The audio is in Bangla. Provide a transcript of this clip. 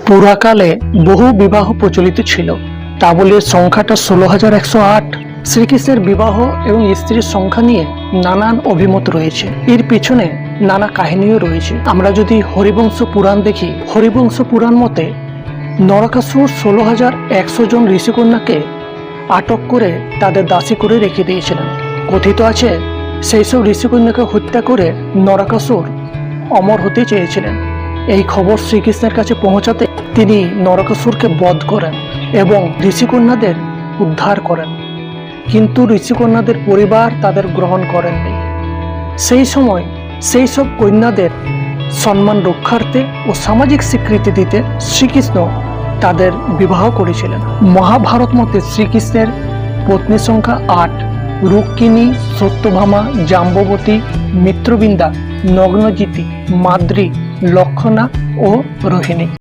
পুরাকালে বহু বিবাহ প্রচলিত ছিল। তা বলে সংখ্যাটা 16,108। শ্রীকৃষ্ণের বিবাহ এবং স্ত্রীর সংখ্যা নিয়ে নানান অভিমত রয়েছে। এর পিছনে নানা কাহিনীও রয়েছে। আমরা যদি হরিবংশ পুরাণ দেখি, হরিবংশ পুরাণ মতে নরকাসুর 16,100 জন ঋষিকন্যাকে আটক করে তাদের দাসী করে রেখে দিয়েছিলেন। কথিত আছে সেই সব ঋষিকন্যাকে হত্যা করে নরকাসুর অমর হতে চেয়েছিলেন। এই খবর শ্রীকৃষ্ণের কাছে পৌঁছাতে তিনি নরকাসুরকে বধ করেন এবং ঋষিকন্যাদের উদ্ধার করেন। কিন্তু ঋষিকন্যাদের পরিবার তাদের গ্রহণ করেননি। সেই সময় সেই সব কন্যাদের সম্মান রক্ষার্থে ও সামাজিক স্বীকৃতি দিতে শ্রীকৃষ্ণ তাদের বিবাহ করেছিলেন। মহাভারত মতে শ্রীকৃষ্ণের পত্নী সংখ্যা 8: রুক্মিণী, সত্যভামা, জাম্ববতী, মিত্রবিন্দা, নগ্নজিতি, মাদ্রী, লক্ষণা ও রোহিণী।